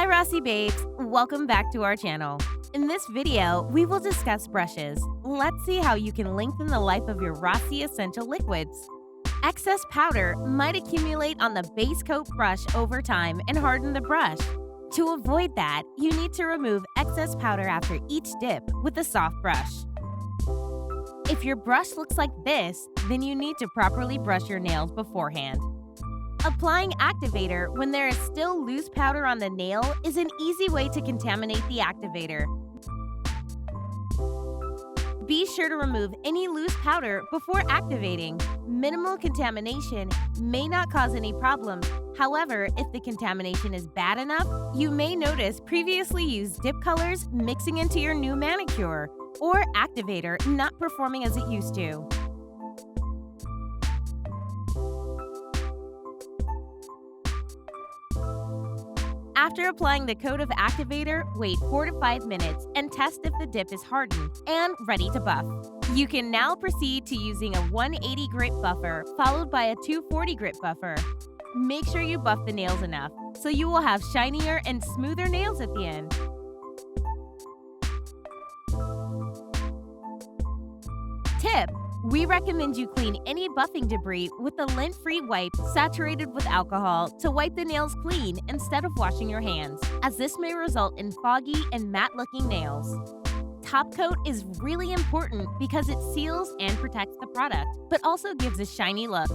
Hi Rossi babes, welcome back to our channel. In this video, we will discuss brushes. Let's see how you can lengthen the life of your Rossi essential liquids. Excess powder might accumulate on the base coat brush over time and harden the brush. To avoid that, you need to remove excess powder after each dip with a soft brush. If your brush looks like this, then you need to properly brush your nails beforehand. Applying activator when there is still loose powder on the nail is an easy way to contaminate the activator. Be sure to remove any loose powder before activating. Minimal contamination may not cause any problems. However, if the contamination is bad enough, you may notice previously used dip colors mixing into your new manicure, or activator not performing as it used to. After applying the coat of activator, wait 4 to 5 minutes and test if the dip is hardened and ready to buff. You can now proceed to using a 180 grit buffer followed by a 240 grit buffer. Make sure you buff the nails enough so you will have shinier and smoother nails at the end. Tip: we recommend you clean any buffing debris with a lint-free wipe saturated with alcohol to wipe the nails clean instead of washing your hands, as this may result in foggy and matte-looking nails. Top coat is really important because it seals and protects the product, but also gives a shiny look.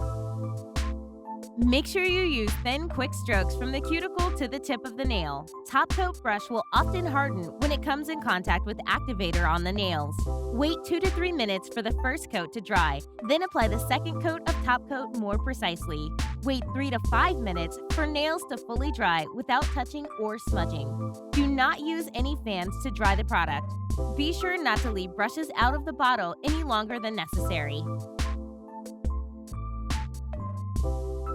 Make sure you use thin, quick strokes from the cuticle to the tip of the nail. Top coat brush will often harden when it comes in contact with activator on the nails. Wait 2 to 3 minutes for the first coat to dry, then apply the second coat of top coat more precisely. Wait 3 to 5 minutes for nails to fully dry without touching or smudging. Do not use any fans to dry the product. Be sure not to leave brushes out of the bottle any longer than necessary.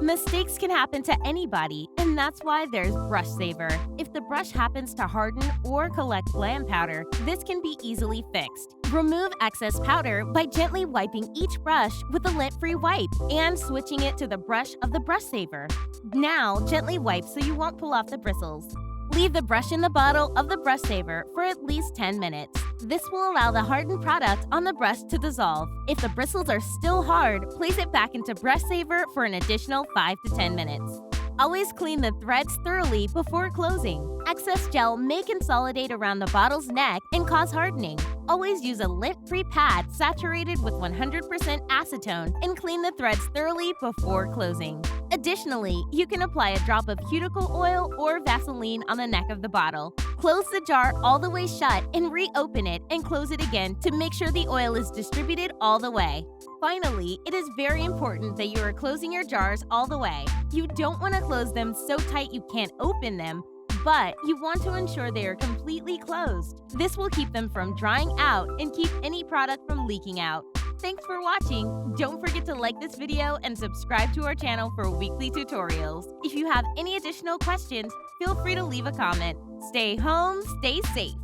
Mistakes can happen to anybody, and that's why there's Brush Saver. If the brush happens to harden or collect Glam powder, this can be easily fixed. Remove excess powder by gently wiping each brush with a lint-free wipe and switching it to the brush of the Brush Saver. Now, gently wipe so you won't pull off the bristles. Leave the brush in the bottle of the Brush Saver for at least 10 minutes. This will allow the hardened product on the brush to dissolve. If the bristles are still hard, place it back into Brush Saver for an additional 5 to 10 minutes. Always clean the threads thoroughly before closing. Excess gel may consolidate around the bottle's neck and cause hardening. Always use a lint-free pad saturated with 100% acetone and clean the threads thoroughly before closing. Additionally, you can apply a drop of cuticle oil or Vaseline on the neck of the bottle. Close the jar all the way shut and reopen it and close it again to make sure the oil is distributed all the way. Finally, it is very important that you are closing your jars all the way. You don't want to close them so tight you can't open them, but you want to ensure they are completely closed. This will keep them from drying out and keep any product from leaking out. Thanks for watching. Don't forget to like this video and subscribe to our channel for weekly tutorials. If you have any additional questions, feel free to leave a comment. Stay home, stay safe.